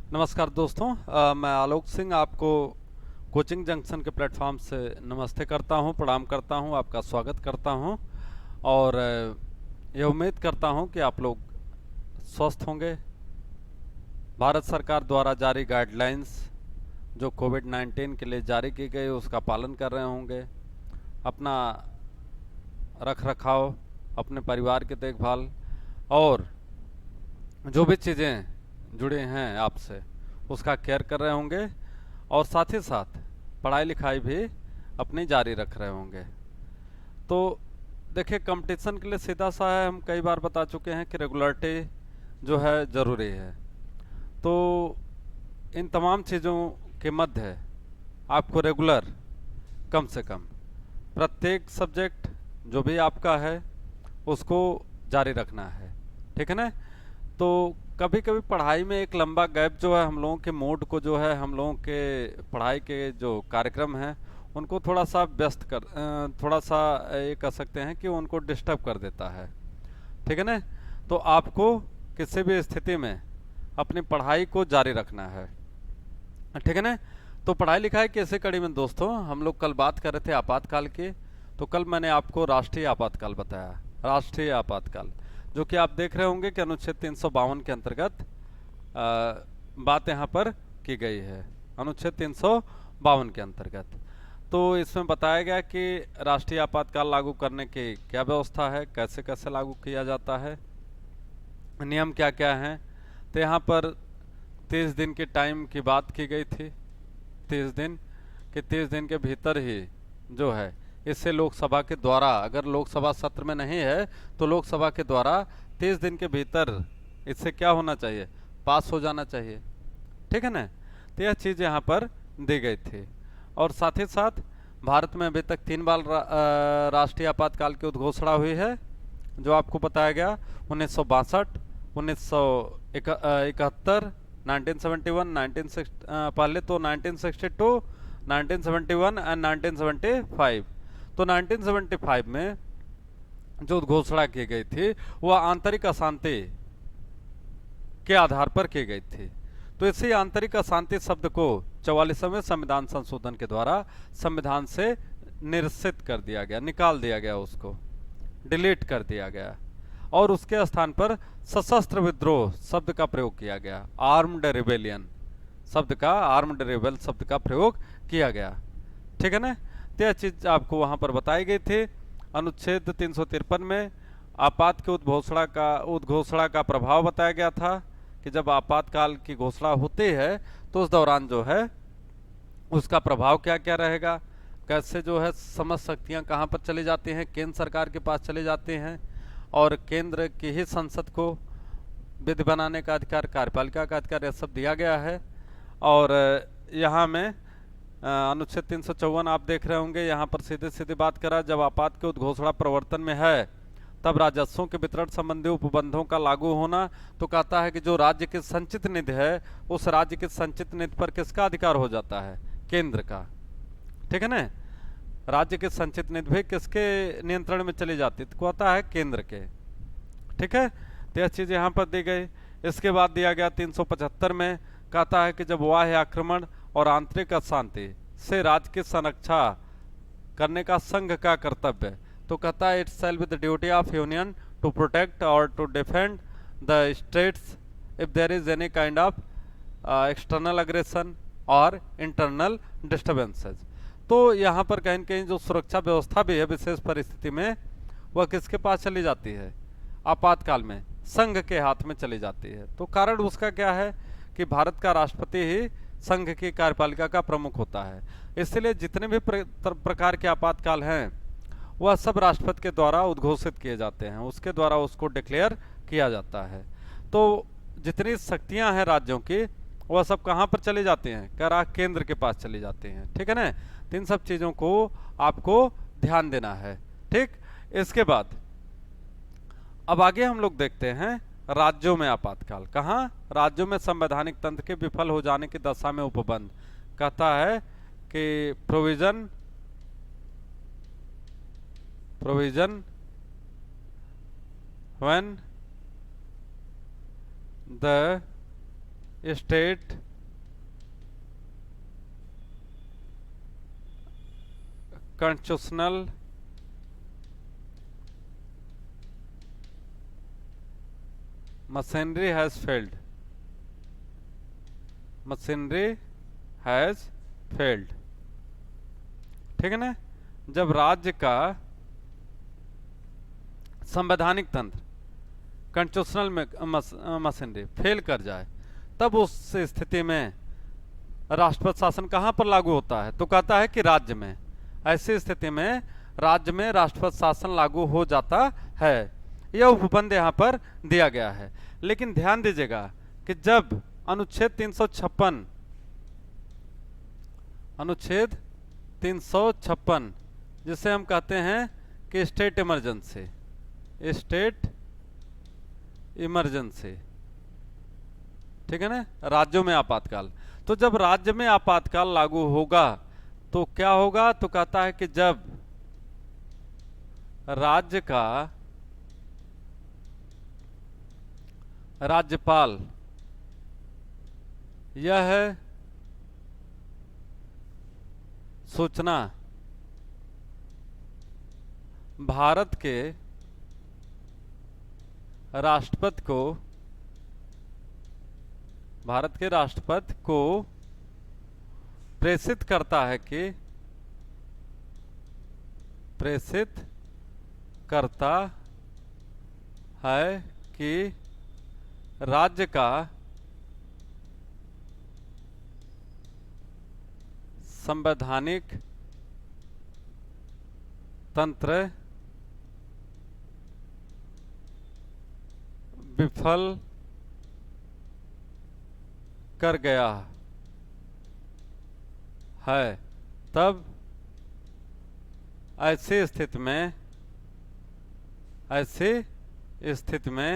नमस्कार दोस्तों, मैं आलोक सिंह आपको कोचिंग जंक्शन के प्लेटफॉर्म से नमस्ते करता हूं, प्रणाम करता हूं, आपका स्वागत करता हूं और यह उम्मीद करता हूं कि आप लोग स्वस्थ होंगे। भारत सरकार द्वारा जारी गाइडलाइंस जो कोविड 19 के लिए जारी की गई उसका पालन कर रहे होंगे। अपना रख रखाव, अपने परिवार की देखभाल और जो भी चीज़ें जुड़े हैं आपसे उसका केयर कर रहे होंगे और साथ ही साथ पढ़ाई लिखाई भी अपनी जारी रख रहे होंगे। तो देखिए, कंपटीशन के लिए सीधा सा है, हम कई बार बता चुके हैं कि रेगुलरिटी जो है ज़रूरी है। तो इन तमाम चीज़ों के मध्य आपको रेगुलर कम से कम प्रत्येक सब्जेक्ट जो भी आपका है उसको जारी रखना है, ठीक है ना। तो कभी कभी पढ़ाई में एक लंबा गैप जो है हम लोगों के मूड को जो है हम लोगों के पढ़ाई के जो कार्यक्रम हैं उनको थोड़ा सा व्यस्त कर थोड़ा सा ये कह सकते हैं कि उनको डिस्टर्ब कर देता है, ठीक है ना। तो आपको किसी भी स्थिति में अपनी पढ़ाई को जारी रखना है, ठीक है ना। तो पढ़ाई लिखाई की ऐसे कड़ी में दोस्तों हम लोग कल बात कर रहे थे आपातकाल की। तो कल मैंने आपको राष्ट्रीय आपातकाल बताया, राष्ट्रीय आपातकाल जो कि आप देख रहे होंगे कि अनुच्छेद 352 के अंतर्गत बात यहाँ पर की गई है। अनुच्छेद 352 के अंतर्गत तो इसमें बताया गया कि राष्ट्रीय आपातकाल लागू करने की क्या व्यवस्था है, कैसे कैसे लागू किया जाता है, नियम क्या क्या हैं। तो यहाँ पर 30 दिन की टाइम की बात की गई थी, 30 दिन कि 30 दिन के भीतर ही जो है इससे लोकसभा के द्वारा, अगर लोकसभा सत्र में नहीं है तो लोकसभा के द्वारा 30 दिन के भीतर इससे क्या होना चाहिए, पास हो जाना चाहिए, ठीक है ना। तो यह चीज़ यहाँ पर दी गई थी और साथ ही साथ भारत में अभी तक 3 बार राष्ट्रीय आपातकाल की उद्घोषणा हुई है, जो आपको बताया गया 1962, 1971, 1971, 1960, पहले तो 1962, 1971 एंड 1975। तो 1975 में जो घोषणा की गई थी वह आंतरिक अशांति के आधार पर की गई थी। तो इसी आंतरिक अशांति शब्द को 44वें संविधान संशोधन के द्वारा संविधान से निरसित कर दिया गया, निकाल दिया गया, उसको डिलीट कर दिया गया और उसके स्थान पर सशस्त्र विद्रोह शब्द का प्रयोग किया गया, आर्म्ड रिबेलियन शब्द का, आर्म्ड रिबेल शब्द का प्रयोग किया गया, ठीक है ना। तो यह चीज आपको वहां पर बताई गई थी। अनुच्छेद 353 में आपात के उद्घोषणा का प्रभाव बताया गया था कि जब आपातकाल की घोषणा होती है तो उस दौरान जो है उसका प्रभाव क्या क्या रहेगा, कैसे जो है समझ शक्तियाँ कहाँ पर चली जाती हैं, केंद्र सरकार के पास चले जाते हैं और केंद्र की ही संसद को विधि बनाने का अधिकार, कार्यपालिका का अधिकार, यह सब दिया गया है। और यहाँ में अनुच्छेद 354 आप देख रहे होंगे, यहाँ पर सीधे सीधे बात करा, जब आपात के उद्घोषणा प्रवर्तन में है तब राजस्वों के वितरण संबंधी उपबंधों का लागू होना। तो कहता है कि जो राज्य की संचित निधि है उस राज्य की संचित निधि पर किसका अधिकार हो जाता है, केंद्र का, ठीक है ना। राज्य की संचित निधि भी किसके नियंत्रण में चली जाती है, तो कहता है केंद्र के, ठीक है। तो यह चीज यहाँ पर दी गई। इसके बाद दिया गया 375 में, कहता है कि जब बाह्य आक्रमण और आंतरिक अशांति से राज्य की संरक्षा करने का संघ का कर्तव्य, तो कहता है it's sale with the duty of union to protect और to defend the states if there is any kind of external aggression और इंटरनल डिस्टर्बेंसेस। तो यहाँ पर कहीं न कहीं जो सुरक्षा व्यवस्था भी है विशेष परिस्थिति में वह किसके पास चली जाती है, आपातकाल में संघ के हाथ में चली जाती है। तो कारण उसका क्या है कि भारत का राष्ट्रपति ही संघ की कार्यपालिका का प्रमुख होता है, इसलिए जितने भी प्रकार के आपातकाल हैं वह सब राष्ट्रपति के द्वारा उद्घोषित किए जाते हैं, उसके द्वारा उसको डिक्लेयर किया जाता है। तो जितनी शक्तियां हैं राज्यों की वह सब कहाँ पर चली जाती हैं, कह रहा केंद्र के पास चली जाती हैं, ठीक है ना। तो इन सब चीजों को आपको ध्यान देना है, ठीक। इसके बाद अब आगे हम लोग देखते हैं राज्यों में आपातकाल। कहाँ, राज्यों में संवैधानिक तंत्र के विफल हो जाने की दशा में उपबंध। कहता है कि provision when the state constitutional machinery has failed, machinery has failed। ठीक है ना, जब राज्य का संवैधानिक तंत्र कॉन्स्टिट्यूशनल मशीनरी फेल कर जाए, तब उस स्थिति में राष्ट्रपति शासन कहां पर लागू होता है? तो कहता है कि राज्य में। ऐसी स्थिति में राज्य में राष्ट्रपति शासन लागू हो जाता है। यह उपबंध यहां पर दिया गया है। लेकिन ध्यान दीजिएगा कि जब अनुच्छेद 356 अनुच्छेद 356 जिसे हम कहते हैं कि स्टेट इमरजेंसी, स्टेट इमरजेंसी, ठीक है ना, राज्यों में आपातकाल। तो जब राज्य में आपातकाल लागू होगा तो क्या होगा? तो कहता है कि जब राज्य का राज्यपाल यह सूचना भारत के राष्ट्रपति को प्रेषित करता है कि राज्य का संवैधानिक तंत्र विफल कर गया है, तब ऐसी स्थिति में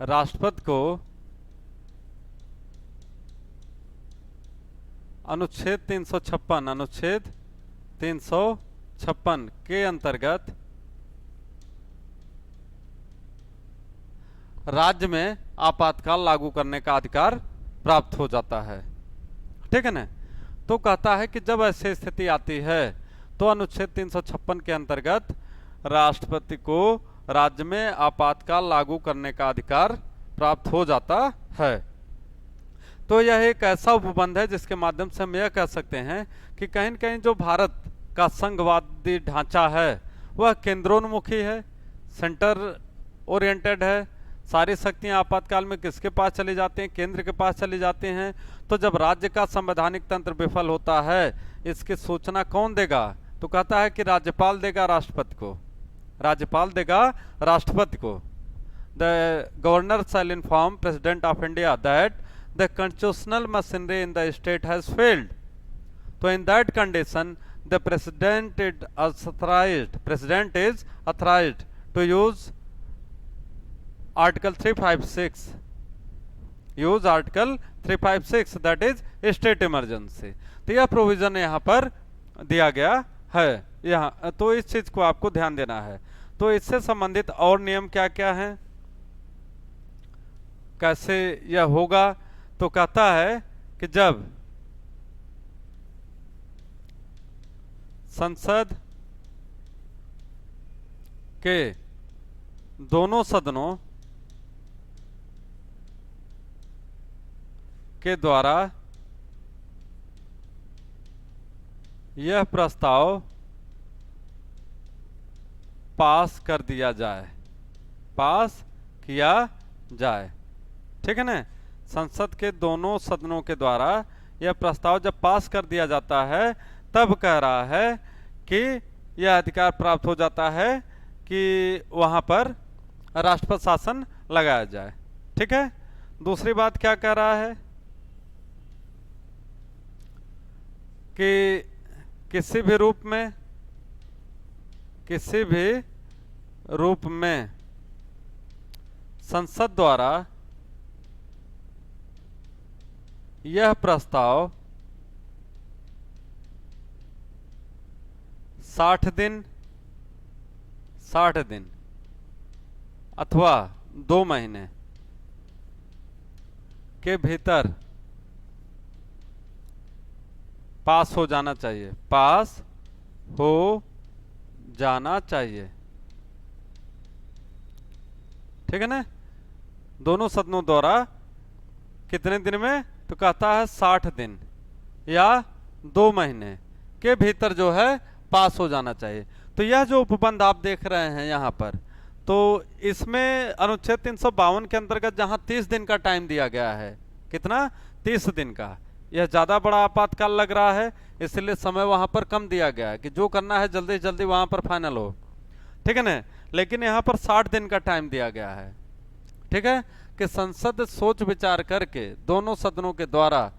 राष्ट्रपति को अनुच्छेद 356 के अंतर्गत राज्य में आपातकाल लागू करने का अधिकार प्राप्त हो जाता है। ठीक है ना, तो कहता है कि जब ऐसी स्थिति आती है तो अनुच्छेद 356 के अंतर्गत राष्ट्रपति को राज्य में आपातकाल लागू करने का अधिकार प्राप्त हो जाता है। तो यह एक ऐसा उपबंध है जिसके माध्यम से हम यह कह सकते हैं कि कहीं न कहीं जो भारत का संघवादी ढांचा है वह केंद्रोन्मुखी है, सेंटर ओरिएंटेड है। सारी शक्तियां आपातकाल में किसके पास चली जाती हैं? केंद्र के पास चली जाती हैं। तो जब राज्य का संवैधानिक तंत्र विफल होता है, इसकी सूचना कौन देगा? तो कहता है कि राज्यपाल देगा राष्ट्रपति को, राज्यपाल देगा राष्ट्रपति को। The governor shall inform president of India that the constitutional machinery in the state has failed. तो in that condition the president is authorized to use article 356, use article 356 that is state emergency. तो यह provision यहाँ पर दिया गया है यहाँ, तो इस चीज को आपको ध्यान देना है। तो इससे संबंधित और नियम क्या क्या हैं, कैसे यह होगा? तो कहता है कि जब संसद के दोनों सदनों के द्वारा यह प्रस्ताव पास कर दिया जाए, पास किया जाए। ठीक है ना, संसद के दोनों सदनों के द्वारा यह प्रस्ताव जब पास कर दिया जाता है तब कह रहा है कि यह अधिकार प्राप्त हो जाता है कि वहां पर राष्ट्रपति शासन लगाया जाए। ठीक है, दूसरी बात क्या कह रहा है कि किसी भी रूप में संसद द्वारा यह प्रस्ताव 60 दिन अथवा 2 महीने के भीतर पास हो जाना चाहिए, पास हो जाना चाहिए, ठीक है ना। दोनों सदनों द्वारा कितने दिन में, तो कहता है 60 दिन या 2 महीने के भीतर जो है पास हो जाना चाहिए। तो यह जो उपबंध आप देख रहे हैं यहाँ पर, तो इसमें अनुच्छेद 352 के अंतर्गत जहाँ 30 दिन का टाइम दिया गया है, कितना, 30 दिन का, यह ज़्यादा बड़ा आपातकाल लग रहा है, इसलिए समय वहाँ पर कम दिया गया है कि जो करना है जल्दी से जल्दी वहाँ पर फाइनल हो, ठीक है ना। लेकिन यहाँ पर 60 दिन का टाइम दिया गया है, ठीक है, कि संसद सोच विचार करके दोनों सदनों के द्वारा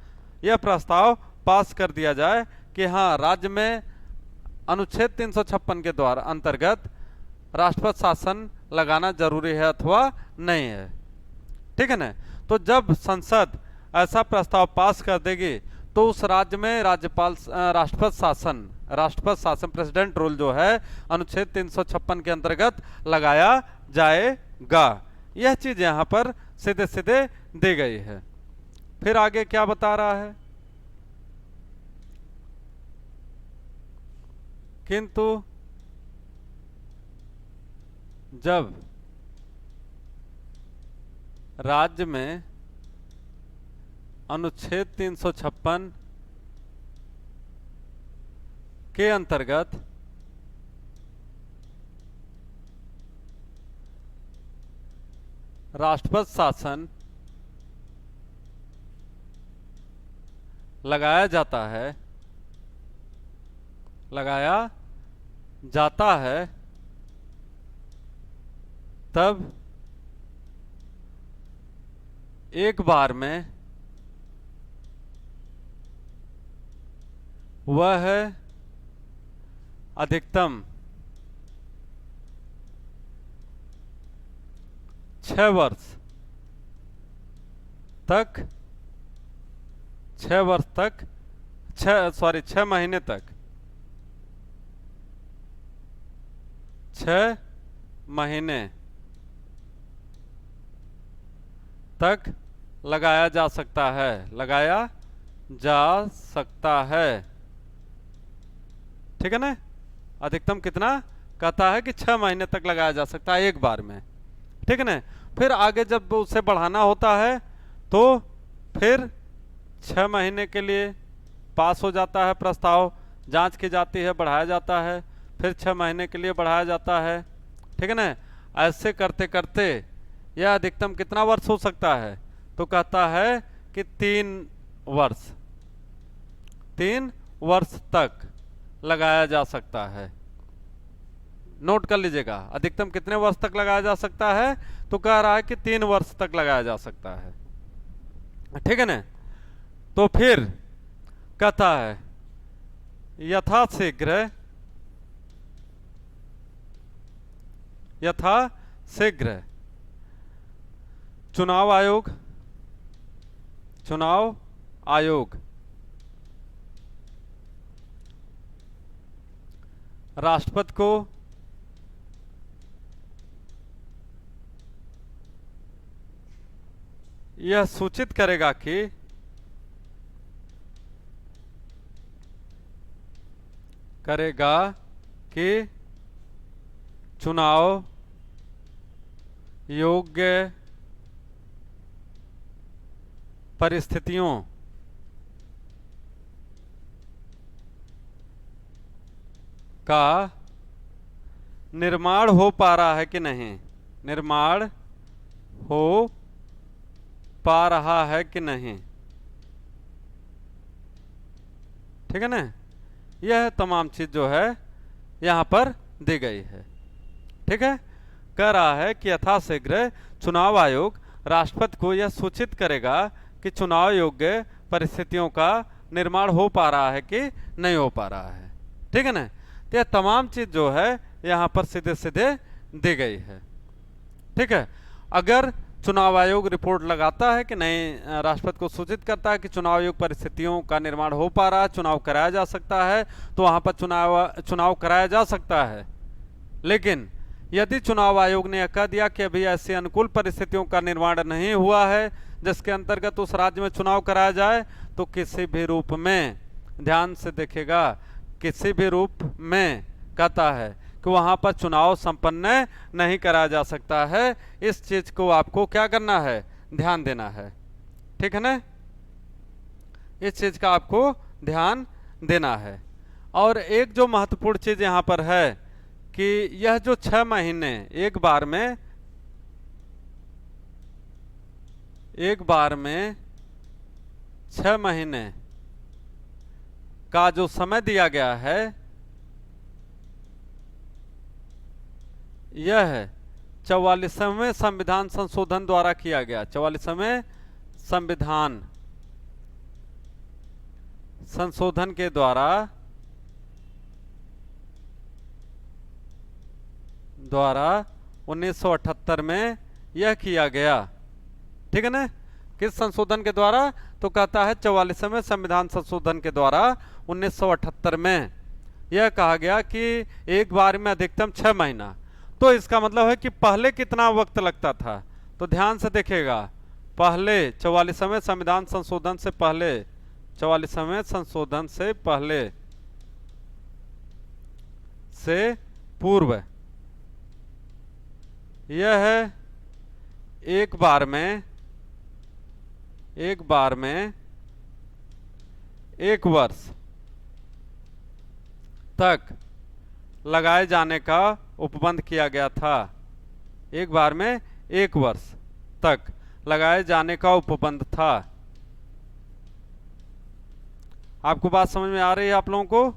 यह प्रस्ताव पास कर दिया जाए कि हाँ, राज्य में अनुच्छेद 356 के द्वारा अंतर्गत राष्ट्रपति शासन लगाना जरूरी है अथवा नहीं है, ठीक है ना। तो जब संसद ऐसा प्रस्ताव पास कर देगी तो उस राज्य में राष्ट्रपति शासन प्रेसिडेंट रूल जो है अनुच्छेद 356 के अंतर्गत लगाया जाएगा। यह चीज यहां पर सीधे सीधे दी गई है। फिर आगे क्या बता रहा है, किंतु जब राज्य में अनुच्छेद 356 के अंतर्गत राष्ट्रपति शासन लगाया जाता है तब एक बार में वह अधिकतम 6 वर्ष तक 6 महीने तक 6 महीने तक लगाया जा सकता है, ठीक है ना। अधिकतम कितना कहता है कि 6 महीने तक लगाया जा सकता है एक बार में, ठीक है ना। फिर आगे जब उसे बढ़ाना होता है तो फिर 6 महीने के लिए पास हो जाता है प्रस्ताव, जांच की जाती है, बढ़ाया जाता है, फिर 6 महीने के लिए बढ़ाया जाता है, ठीक है ना। ऐसे करते करते यह अधिकतम कितना वर्ष हो सकता है, तो कहता है कि 3 वर्ष तक लगाया जा सकता है। नोट कर लीजिएगा, अधिकतम कितने वर्ष तक लगाया जा सकता है, तो कह रहा है कि 3 वर्ष तक लगाया जा सकता है, ठीक है ना। तो फिर कहता है यथाशीघ्र चुनाव आयोग राष्ट्रपति को यह सूचित करेगा कि चुनाव योग्य परिस्थितियों का निर्माण हो पा रहा है कि नहीं, ठीक है ना। यह तमाम चीज जो है यहां पर दी गई है, ठीक है। कह रहा है कि यथाशीघ्र चुनाव आयोग राष्ट्रपति को यह सूचित करेगा कि चुनाव योग्य परिस्थितियों का निर्माण हो पा रहा है कि नहीं हो पा रहा है, ठीक है ना। तो यह तमाम चीज जो है यहां पर सीधे सीधे दी गई है, ठीक है। अगर चुनाव आयोग रिपोर्ट लगाता है कि नहीं, राष्ट्रपति को सूचित करता है कि चुनाव आयोग परिस्थितियों का निर्माण हो पा रहा है, चुनाव कराया जा सकता है, तो वहां पर चुनाव कराया जा सकता है। लेकिन यदि चुनाव आयोग ने यह कह दिया कि अभी ऐसी अनुकूल परिस्थितियों का निर्माण नहीं हुआ है जिसके अंतर्गत उस राज्य में चुनाव कराया जाए, तो किसी भी रूप में ध्यान से देखिएगा, किसी भी रूप में कहता है कि वहां पर चुनाव संपन्न नहीं करा जा सकता है। इस चीज को आपको क्या करना है, ध्यान देना है, ठीक है ना। इस चीज का आपको ध्यान देना है। और एक जो महत्वपूर्ण चीज यहां पर है कि यह जो 6 महीने एक बार में 6 महीने का जो समय दिया गया है, यह 44वें संविधान संशोधन द्वारा किया गया। 44वें संविधान संशोधन के द्वारा 1978 में यह किया गया, ठीक है ना। किस संशोधन के द्वारा, तो कहता है 44वें संविधान संशोधन के द्वारा 1978 में यह कहा गया कि एक बार में अधिकतम 6 महीना। तो इसका मतलब है कि पहले कितना वक्त लगता था, तो ध्यान से देखिएगा, पहले 44वें संविधान संशोधन से पहले, 44वें संशोधन से पहले से पूर्व यह है एक बार में 1 वर्ष तक लगाए जाने का उपबंध किया गया था। एक बार में 1 वर्ष तक लगाए जाने का उपबंध था। आपको बात समझ में आ रही है आप लोगों को,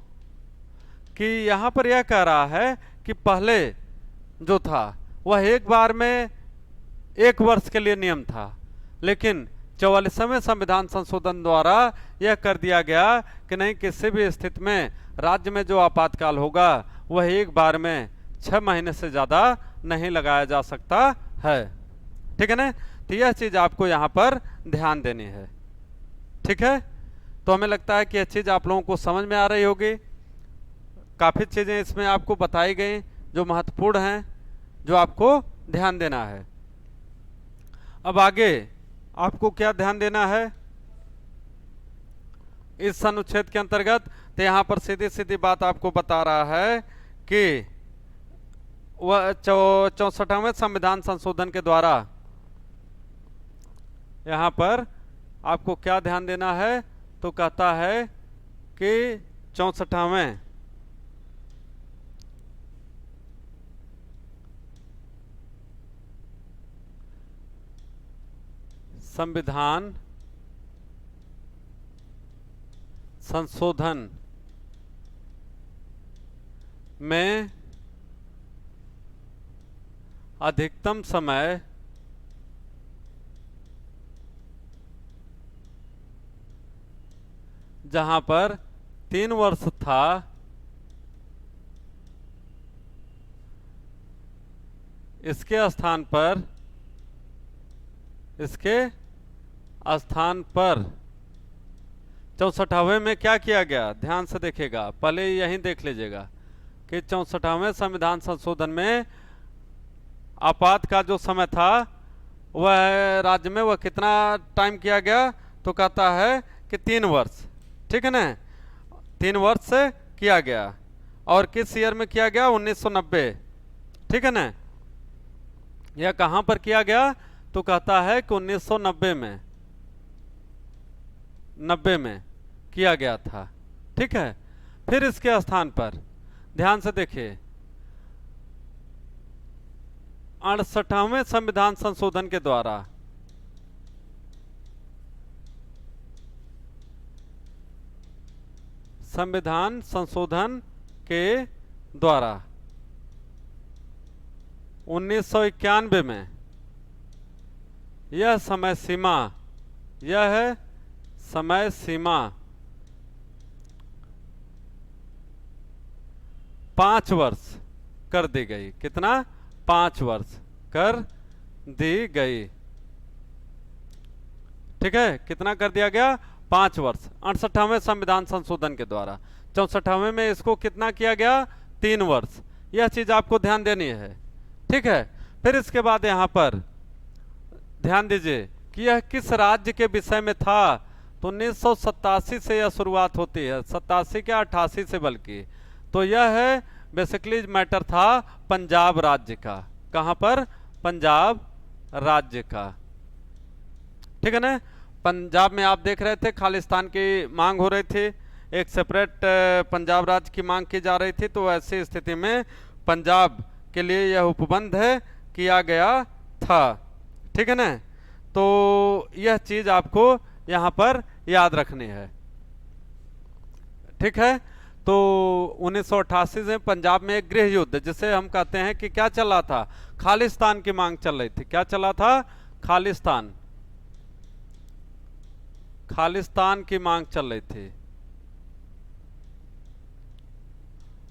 कि यहां पर यह कह रहा है कि पहले जो था वह एक बार में 1 वर्ष के लिए नियम था, लेकिन 44वें संविधान संशोधन द्वारा यह कर दिया गया कि नहीं, किसी भी स्थिति में राज्य में जो आपातकाल होगा वह एक बार में 6 महीने से ज्यादा नहीं लगाया जा सकता है, ठीक है ना। तो यह चीज आपको यहां पर ध्यान देनी है, ठीक है। तो हमें लगता है कि यह चीज आप लोगों को समझ में आ रही होगी। काफी चीजें इसमें आपको बताई गई जो महत्वपूर्ण हैं, जो आपको ध्यान देना है। अब आगे आपको क्या ध्यान देना है इस अनुच्छेद के अंतर्गत, तो यहां पर सीधी सीधी बात आपको बता रहा है कि वह 64वें संविधान संशोधन के द्वारा यहां पर आपको क्या ध्यान देना है, तो कहता है कि 64वें संविधान संशोधन में अधिकतम समय जहां पर 3 वर्ष था, इसके स्थान पर 64वें में क्या किया गया, ध्यान से देखिएगा, पहले यहीं देख लीजिएगा कि 64वें संविधान संशोधन में आपात का जो समय था वह राज्य में वह कितना टाइम किया गया, तो कहता है कि 3 वर्ष, ठीक है ना। 3 वर्ष से किया गया, और किस ईयर में किया गया, 1990, ठीक है ना। यह कहां पर किया गया, तो कहता है कि 1990 में किया गया था, ठीक है। फिर इसके स्थान पर ध्यान से देखिए, 68वें संविधान संशोधन के द्वारा संविधान संशोधन के द्वारा 1991 में यह समय सीमा, यह है समय सीमा 5 वर्ष कर दी गई। कितना, 5 वर्ष कर दी गई, ठीक है। कितना कर दिया गया, 5 वर्ष 68वें संविधान संशोधन के द्वारा। 64वें में इसको कितना किया गया, 3 वर्ष। यह चीज आपको ध्यान देनी है, ठीक है। फिर इसके बाद यहां पर ध्यान दीजिए कि यह किस राज्य के विषय में था, तो 1987 से यह शुरुआत होती है, 87 क्या 88 से बल्कि। तो यह है बेसिकली मैटर था पंजाब राज्य का। कहां पर? पंजाब राज्य का, ठीक है ना। पंजाब में आप देख रहे थे खालिस्तान की मांग हो रही थी, एक सेपरेट पंजाब राज्य की मांग की जा रही थी। तो ऐसी स्थिति में पंजाब के लिए यह उपबंध किया गया था, ठीक है ना। तो यह चीज आपको यहां पर याद रखनी है, ठीक है। तो 1988 में पंजाब में एक गृह युद्ध, जिसे हम कहते हैं कि क्या चल रहा था, खालिस्तान की मांग चल रही थी। क्या चला था? खालिस्तान, खालिस्तान की मांग चल रही थी।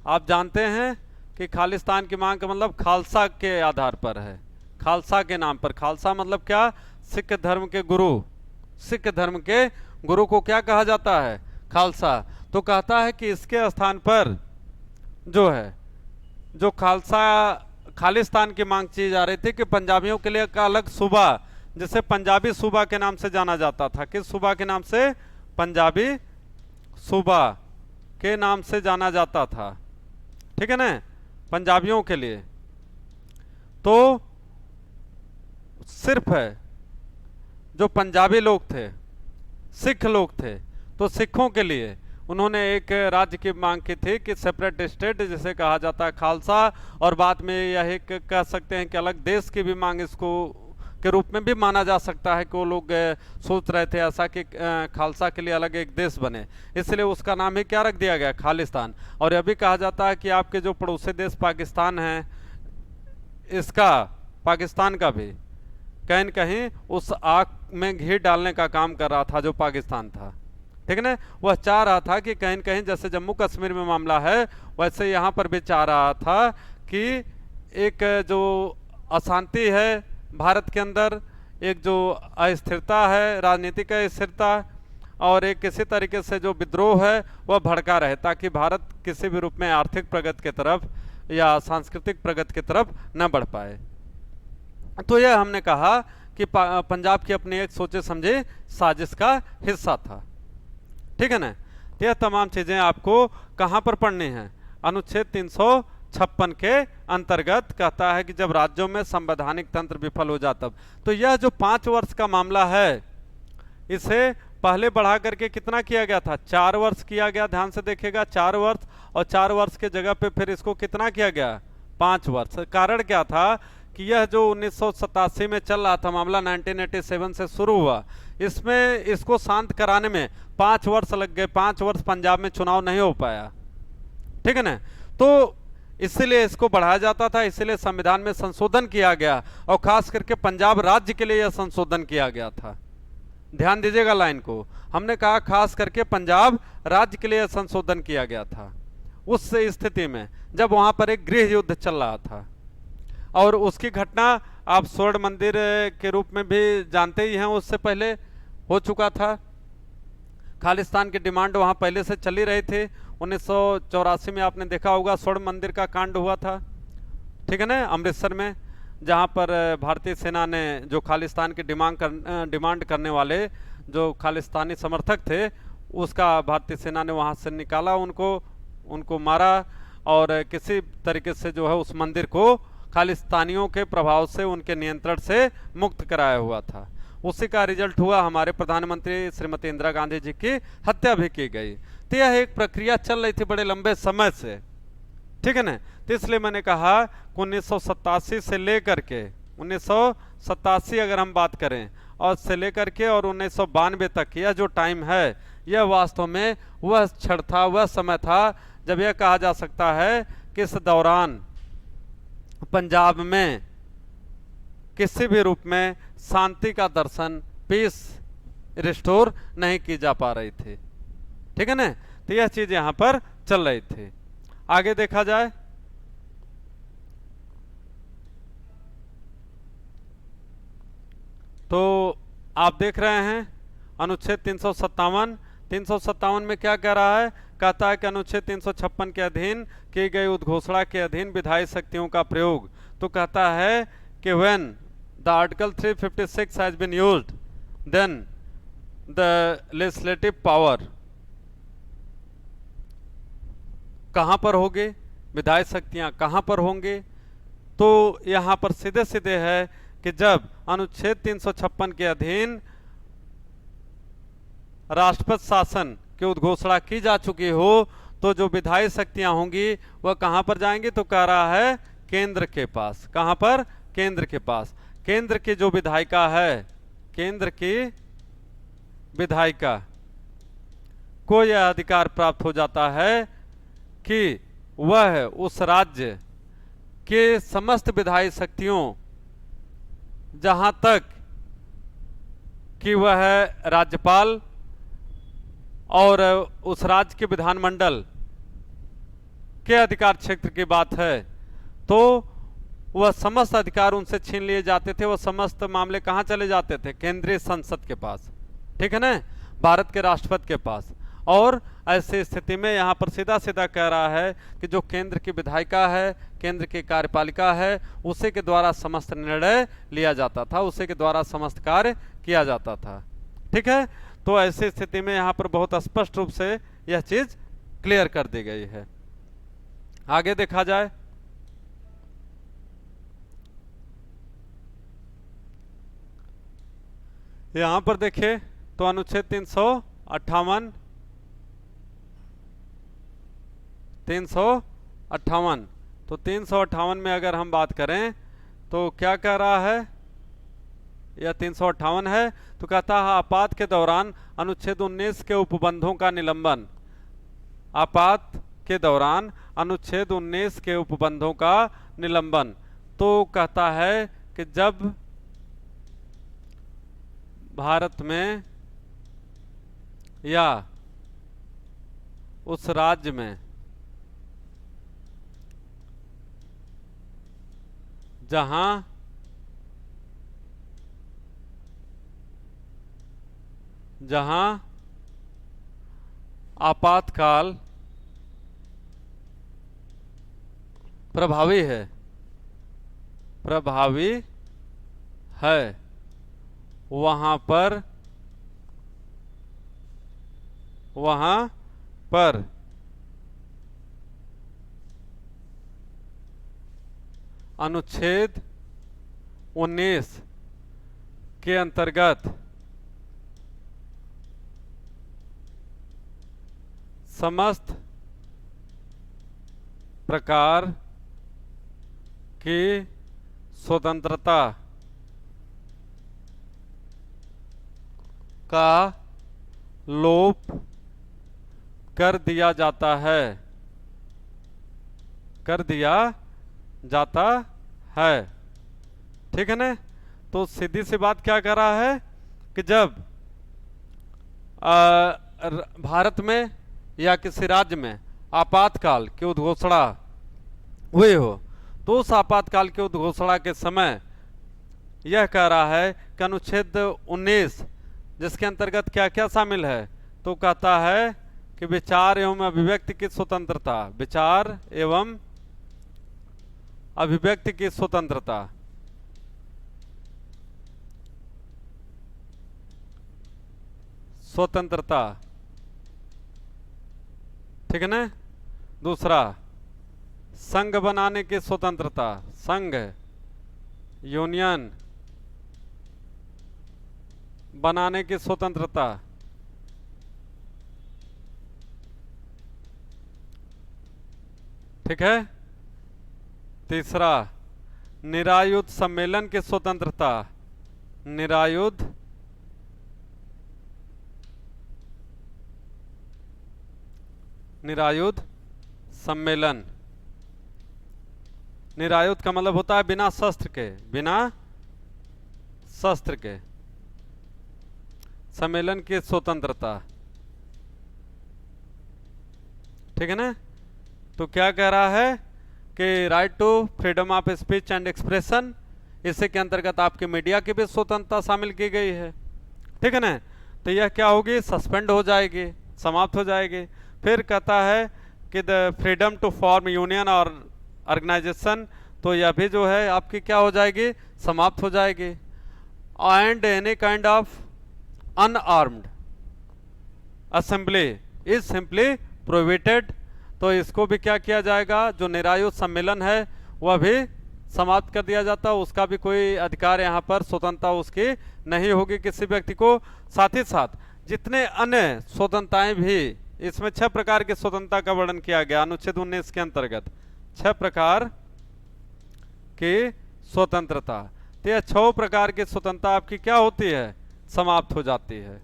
आप जानते हैं कि खालिस्तान की मांग का मतलब खालसा के आधार पर है, खालसा के नाम पर। खालसा मतलब क्या? सिख धर्म के गुरु। सिख धर्म के गुरु को क्या कहा जाता है? खालसा। तो कहता है कि इसके स्थान पर जो है, जो खालसा खालिस्तान की मांग की जा रही थी कि पंजाबियों के लिए का अलग सूबा, जिसे पंजाबी सूबा के नाम से जाना जाता था। किस सूबा के नाम से? पंजाबी सूबा के नाम से जाना जाता था, ठीक है ना, पंजाबियों के लिए। तो सिर्फ है जो पंजाबी लोग थे, सिख लोग थे, तो सिखों के लिए उन्होंने एक राज्य की मांग की थी कि सेपरेट स्टेट जिसे कहा जाता है खालसा, और बाद में यह एक कह सकते हैं कि अलग देश की भी मांग इसको के रूप में भी माना जा सकता है कि वो लोग सोच रहे थे ऐसा कि खालसा के लिए अलग एक देश बने, इसलिए उसका नाम ही क्या रख दिया गया? खालिस्तान। और यह भी कहा जाता है कि आपके जो पड़ोसी देश पाकिस्तान है, इसका, पाकिस्तान का भी कहीं न कहीं उस आग में घी डालने का काम कर रहा था जो पाकिस्तान था, ठीक है ना। वह चाह रहा था कि कहीं न कहीं जैसे जम्मू कश्मीर में मामला है, वैसे यहाँ पर भी चाह रहा था कि एक जो अशांति है भारत के अंदर, एक जो अस्थिरता है, राजनीतिक अस्थिरता, और एक किसी तरीके से जो विद्रोह है वह भड़का रहे, ताकि भारत किसी भी रूप में आर्थिक प्रगति की तरफ या सांस्कृतिक प्रगति की तरफ न बढ़ पाए। तो यह हमने कहा कि पंजाब की अपनी एक सोचे समझे साजिश का हिस्सा था, ठीक है ना। तो यह तमाम चीजें आपको कहां पर पढ़नी है? अनुच्छेद 356 के अंतर्गत कहता है कि जब राज्यों में संवैधानिक तंत्र विफल हो जाता। तो यह जो 5 वर्ष का मामला है, इसे पहले बढ़ा करके कितना किया गया था? 4 वर्ष किया गया। ध्यान से देखिएगा, 4 वर्ष, और 4 वर्ष के जगह पे फिर इसको कितना किया गया? 5 वर्ष। कारण क्या था कि यह जो 1987 में चल रहा था मामला, 1987 से शुरू हुआ, इसमें इसको शांत कराने में 5 वर्ष लग गए। 5 वर्ष पंजाब में चुनाव नहीं हो पाया, ठीक है ना। तो इसलिए इसको बढ़ाया जाता था, इसलिए संविधान में संशोधन किया गया, और खास करके पंजाब राज्य के लिए यह संशोधन किया गया था। ध्यान दीजिएगा लाइन को, हमने कहा खास करके पंजाब राज्य के लिए संशोधन किया गया था उस स्थिति में जब वहां पर एक गृह युद्ध चल रहा था। और उसकी घटना आप स्वर्ण मंदिर के रूप में भी जानते ही हैं, उससे पहले हो चुका था। खालिस्तान की डिमांड वहां पहले से चली रही थी। 1984 में आपने देखा होगा स्वर्ण मंदिर का कांड हुआ था, ठीक है ना, अमृतसर में, जहां पर भारतीय सेना ने जो खालिस्तान की डिमांड करने वाले जो खालिस्तानी समर्थक थे, उसका भारतीय सेना ने वहां से निकाला, उनको मारा, और किसी तरीके से जो है उस मंदिर को खालिस्तानियों के प्रभाव से, उनके नियंत्रण से मुक्त कराया हुआ था। उसी का रिजल्ट हुआ हमारे प्रधानमंत्री श्रीमती इंदिरा गांधी जी की हत्या भी की गई। तो यह एक प्रक्रिया चल रही थी बड़े लंबे समय से, ठीक है ना। तो इसलिए मैंने कहा 1987 से लेकर के 1987 अगर हम बात करें और से लेकर के और 1992 तक, यह जो टाइम है, यह वास्तव में वह क्षण था, वह समय था जब यह कहा जा सकता है कि इस दौरान पंजाब में किसी भी रूप में शांति का दर्शन, पीस रिस्टोर नहीं की जा पा रही थी, ठीक है ना। तो यह चीज यहां पर चल रही थी। आगे देखा जाए तो आप देख रहे हैं अनुच्छेद 357 में क्या कह रहा है? कहता है कि अनुच्छेद 356 के अधीन की गई उद्घोषणा के अधीन विधायी शक्तियों का प्रयोग। तो कहता है कि when the article 356 has been used, then the legislative power कहां पर होंगे, विधायी शक्तियां कहां पर होंगे, तो यहां पर सीधे सीधे है कि जब अनुच्छेद 356 के अधीन राष्ट्रपति शासन की उद्घोषणा की जा चुकी हो, तो जो विधायी शक्तियां होंगी वह कहां पर जाएंगी, तो कह रहा है केंद्र के पास। कहां पर, केंद्र के पास। केंद्र की जो विधायिका है, केंद्र की विधायिका को यह अधिकार प्राप्त हो जाता है कि वह उस राज्य के समस्त विधायी शक्तियों, जहां तक कि वह राज्यपाल और उस राज्य के विधानमंडल के अधिकार क्षेत्र की बात है, तो वह समस्त अधिकार उनसे छीन लिए जाते थे। वह समस्त मामले कहां चले जाते थे, केंद्रीय संसद के पास, ठीक है ना, भारत के राष्ट्रपति के पास। और ऐसी स्थिति में यहां पर सीधा सीधा कह रहा है कि जो केंद्र की विधायिका है, केंद्र की कार्यपालिका है, उसी के द्वारा समस्त निर्णय लिया जाता था, उसी के द्वारा समस्त कार्य किया जाता था, ठीक है। तो ऐसी स्थिति में यहां पर बहुत स्पष्ट रूप से यह चीज क्लियर कर दी गई है। आगे देखा जाए, यहां पर देखिए तो अनुच्छेद 358 तो 358 में अगर हम बात करें तो क्या कह रहा है, यह 358 है, तो कहता है आपात के दौरान अनुच्छेद 19 के उपबंधों का निलंबन। आपात के दौरान अनुच्छेद 19 के उपबंधों का निलंबन, तो कहता है कि जब भारत में या उस राज्य में जहां आपातकाल प्रभावी है वहां पर अनुच्छेद 19 के अंतर्गत समस्त प्रकार की स्वतंत्रता का लोप कर दिया जाता है, ठीक है ना। तो सीधी सी बात क्या कर रहा है कि जब भारत में या किसी राज्य में आपातकाल की उद्घोषणा हुई हो, तो उस आपातकाल की उद्घोषणा के समय यह कह रहा है कि अनुच्छेद 19 जिसके अंतर्गत क्या क्या शामिल है, तो कहता है कि विचार एवं अभिव्यक्ति की स्वतंत्रता, विचार एवं अभिव्यक्ति की स्वतंत्रता, ठीक है ना। दूसरा, संघ बनाने की स्वतंत्रता, संघ यूनियन बनाने की स्वतंत्रता, ठीक है। तीसरा, निरायुध सम्मेलन की स्वतंत्रता, निरायुध सम्मेलन। निरायुध का मतलब होता है बिना शस्त्र के सम्मेलन की स्वतंत्रता, ठीक है ना। तो क्या कह रहा है कि right to freedom of speech and expression, इसी के अंतर्गत आपके मीडिया की भी स्वतंत्रता शामिल की गई है, ठीक है ना। तो यह क्या होगी, सस्पेंड हो जाएगी, समाप्त हो जाएगी। फिर कहता है कि the freedom to form union और ऑर्गेनाइजेशन, तो यह भी जो है आपकी क्या हो जाएगी, समाप्त हो जाएगी। And any kind of unarmoured assembly is simply prohibited. तो इसको भी क्या किया जाएगा, जो निरायुध सम्मेलन है वह भी समाप्त कर दिया जाता है, उसका भी कोई अधिकार यहाँ पर स्वतंत्रता उसकी नहीं होगी किसी व्यक्ति को। साथ ही साथ जितने अन्य स्वतंत्रताएं भी, इसमें 6 प्रकार की स्वतंत्रता का वर्णन किया गया अनुच्छेद 19 के अंतर्गत, 6 प्रकार की स्वतंत्रता। तो यह 6 प्रकार की स्वतंत्रता आपकी क्या होती है, समाप्त हो जाती है।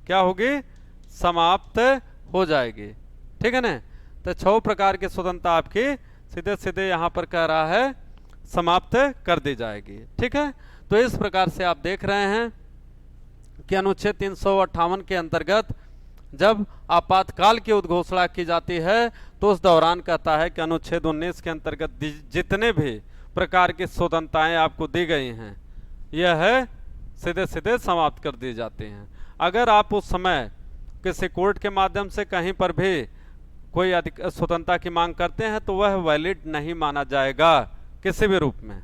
क्या होगी, समाप्त हो जाएगी। ठीक है ना। तो 6 प्रकार की स्वतंत्रता आपकी सीधे सीधे यहाँ पर कह रहा है समाप्त कर दी जाएगी। ठीक है। तो इस प्रकार से आप देख रहे हैं कि अनुच्छेद 358 के अंतर्गत जब आपातकाल की उद्घोषणा की जाती है तो उस दौरान कहता है कि अनुच्छेद 19 के अंतर्गत जितने भी प्रकार की स्वतंत्रताएं आपको दी गई हैं यह सीधे सीधे समाप्त कर दी जाती हैं। अगर आप उस समय किसी कोर्ट के माध्यम से कहीं पर भी कोई स्वतंत्रता की मांग करते हैं तो वह वैलिड नहीं माना जाएगा किसी भी रूप में।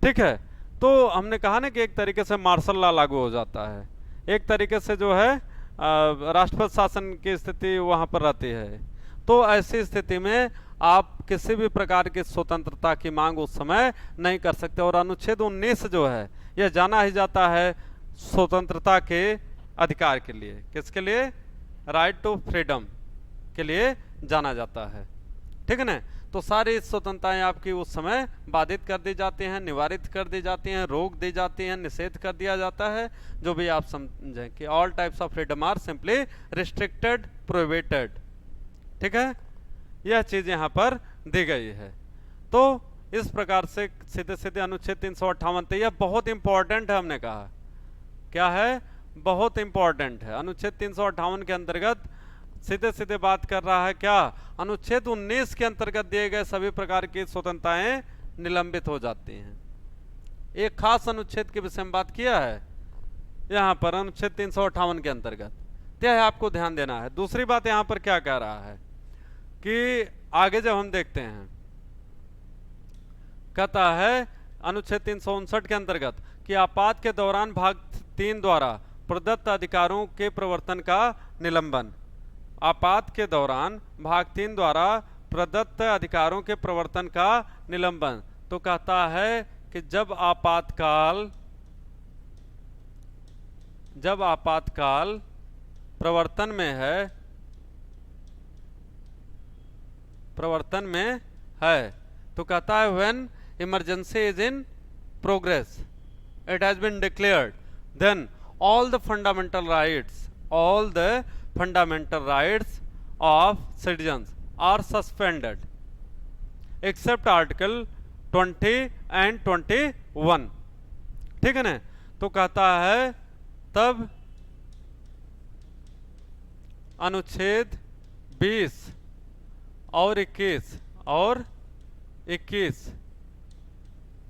ठीक है। तो हमने कहा ना कि एक तरीके से मार्शल लॉ लागू हो जाता है, एक तरीके से जो है राष्ट्रपति शासन की स्थिति वहां पर रहती है। तो ऐसी स्थिति में आप किसी भी प्रकार की स्वतंत्रता की मांग उस समय नहीं कर सकते। और अनुच्छेद 19 जो है यह जाना ही जाता है स्वतंत्रता के अधिकार के लिए, किसके लिए, राइट टू फ्रीडम के लिए जाना जाता है। ठीक है ना। तो सारी स्वतंत्रताएं आपकी उस समय बाधित कर दी जाती हैं, निवारित कर दी जाती हैं, रोक दी जाती हैं, निषेध कर दिया जाता है। जो भी आप समझें कि all types of freedom are simply restricted, prohibited. ठीक है। यह चीज यहाँ पर दी गई है। तो इस प्रकार से सीधे सीधे अनुच्छेद 358 यह बहुत इंपॉर्टेंट है। हमने कहा क्या है, बहुत इंपॉर्टेंट है। अनुच्छेद 358 के अंतर्गत सीधे सीधे बात कर रहा है क्या, अनुच्छेद 19 के अंतर्गत दिए गए सभी प्रकार की स्वतंत्रताएं निलंबित हो जाती हैं। एक खास अनुच्छेद के विषय में बात किया है यहाँ पर अनुच्छेद 358 के अंतर्गत, यह आपको ध्यान देना है। दूसरी बात यहाँ पर क्या कह रहा है कि आगे जब हम देखते हैं कहता है अनुच्छेद 359 के अंतर्गत कि आपात के दौरान भाग 3 द्वारा प्रदत्त अधिकारों के प्रवर्तन का निलंबन। आपात के दौरान भाग 3 द्वारा प्रदत्त अधिकारों के प्रवर्तन का निलंबन। तो कहता है कि जब आपातकाल प्रवर्तन में है तो कहता है when emergency is in progress it has been declared then all the fundamental rights of citizens are suspended except article 20 and 21। ठीक है ना। तो कहता है तब अनुच्छेद 20 और 21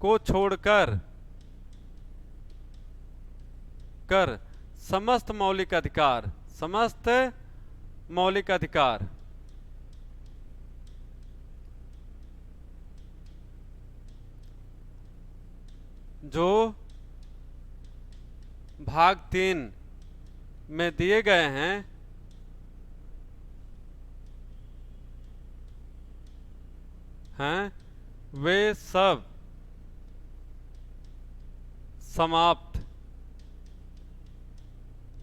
को छोड़कर समस्त मौलिक अधिकार जो भाग 3 में दिए गए हैं वे सब समाप्त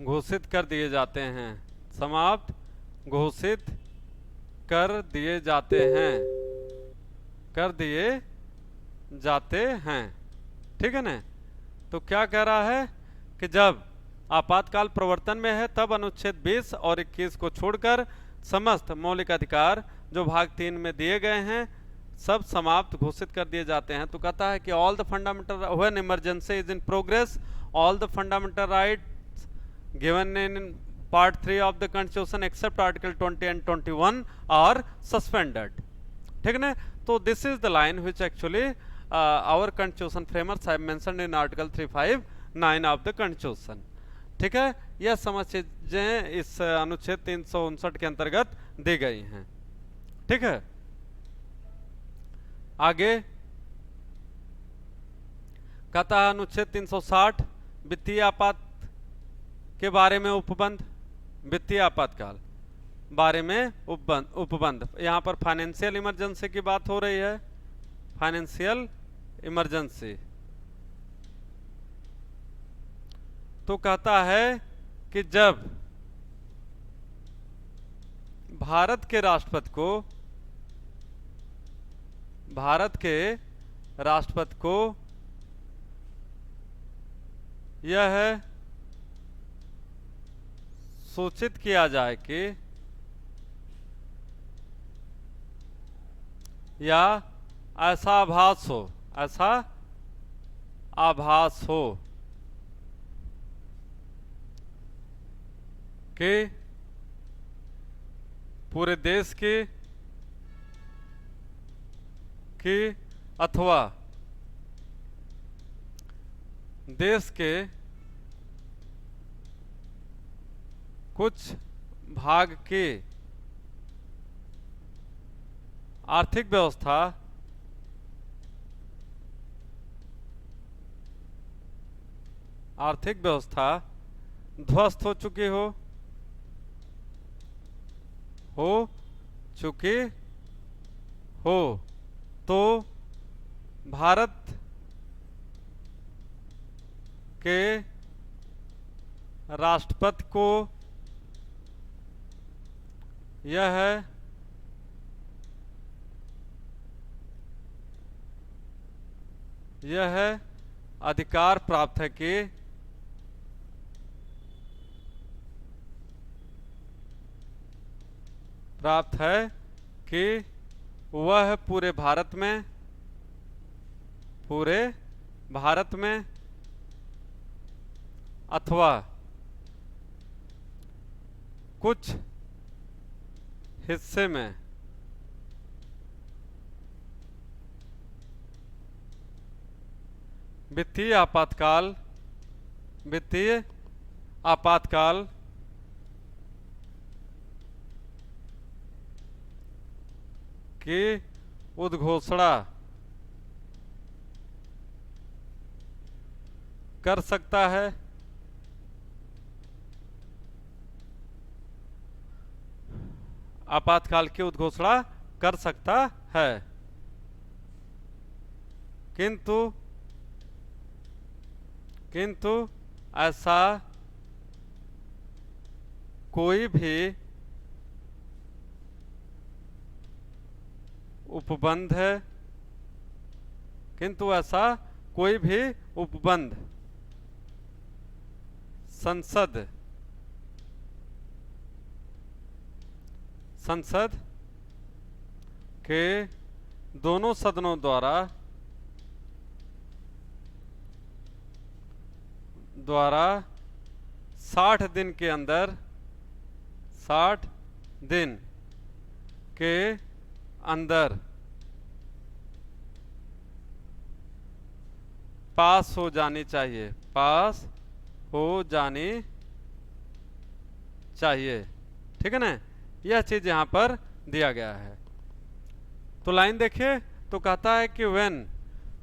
घोषित कर दिए जाते हैं, समाप्त घोषित कर दिए जाते हैं। ठीक है ना। तो क्या कह रहा है कि जब आपातकाल प्रवर्तन में है तब अनुच्छेद 20 और 21 को छोड़कर समस्त मौलिक अधिकार जो भाग 3 में दिए गए हैं सब समाप्त घोषित कर दिए जाते हैं। तो कहता है कि all the fundamental when emergency is in progress all the fundamental rights given in part 3 of the constitution except article 20 and 21 are suspended. ठीक है ना। तो this is the line which actually our constitution framers have mentioned in article 359 of the constitution. ठीक है। यह समझ चीजें इस अनुच्छेद 359 के अंतर्गत दी गई हैं। ठीक है। आगे कहता है अनुच्छेद 360 वित्तीय आपात के बारे में उपबंध। वित्तीय आपातकाल बारे में उपबंध। यहां पर फाइनेंशियल इमरजेंसी की बात हो रही है, फाइनेंशियल इमरजेंसी। तो कहता है कि जब भारत के राष्ट्रपति को यह सूचित किया जाए कि या ऐसा आभास हो कि पूरे देश की अथवा देश के कुछ भाग की आर्थिक व्यवस्था ध्वस्त हो चुकी हो तो भारत के राष्ट्रपति को यह अधिकार प्राप्त है कि वह पूरे भारत में अथवा कुछ हिस्से में वित्तीय आपातकाल की उद्घोषणा कर सकता है। आपातकाल की उद्घोषणा कर सकता है, किंतु ऐसा कोई भी उपबंध संसद के दोनों सदनों द्वारा 60 दिन के अंदर पास हो जानी चाहिए। ठीक है ना, यह चीज यहां पर दिया गया है। तो लाइन देखिए, तो कहता है कि when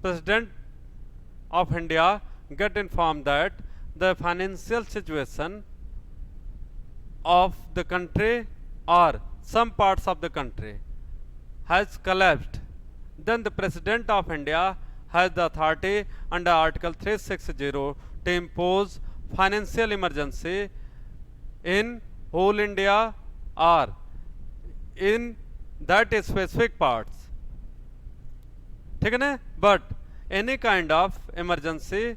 president of India get inform that the financial situation of the country or some parts of the country has collapsed, then the President of India has the authority under Article 360 to impose financial emergency in whole India or in that specific parts. ठीक है ना, but any kind of emergency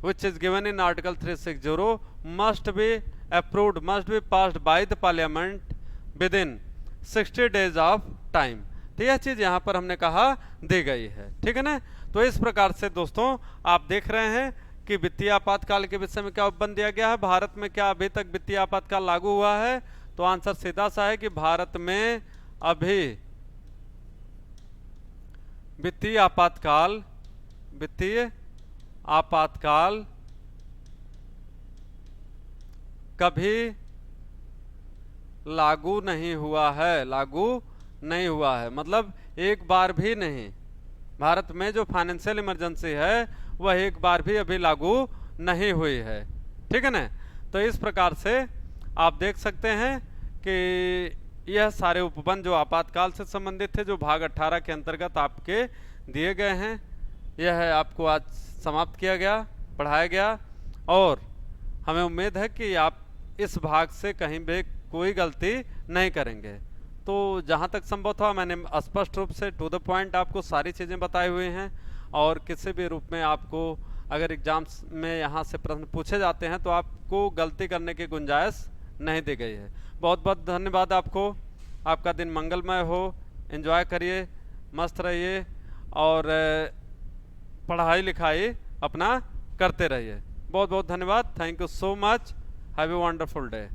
which is given in Article 360 must be passed by the parliament within 60 days of time। तो यह चीज यहां पर हमने कहा दी गई है। ठीक है ना, तो इस प्रकार से दोस्तों आप देख रहे हैं कि वित्तीय आपातकाल के विषय में क्या उपबंध दिया गया है। भारत में क्या अभी तक वित्तीय आपातकाल लागू हुआ है? तो आंसर सीधा सा है कि भारत में अभी वित्तीय आपातकाल कभी लागू नहीं हुआ है, मतलब एक बार भी नहीं। भारत में जो फाइनेंशियल इमरजेंसी है वह एक बार भी अभी लागू नहीं हुई है। ठीक है ना, तो इस प्रकार से आप देख सकते हैं कि यह सारे उपबंध जो आपातकाल से संबंधित थे, जो भाग 18 के अंतर्गत आपके दिए गए हैं, यह आपको आज समाप्त किया गया, पढ़ाया गया। और हमें उम्मीद है कि आप इस भाग से कहीं भी कोई गलती नहीं करेंगे। तो जहाँ तक संभव था मैंने स्पष्ट रूप से टू द पॉइंट आपको सारी चीज़ें बताई हुई हैं, और किसी भी रूप में आपको अगर एग्जाम्स में यहाँ से प्रश्न पूछे जाते हैं तो आपको गलती करने की गुंजाइश नहीं दी गई है। बहुत बहुत धन्यवाद आपको। आपका दिन मंगलमय हो, एंजॉय करिए, मस्त रहिए, और पढ़ाई लिखाई अपना करते रहिए। बहुत बहुत धन्यवाद। Thank you so much. Have a wonderful day.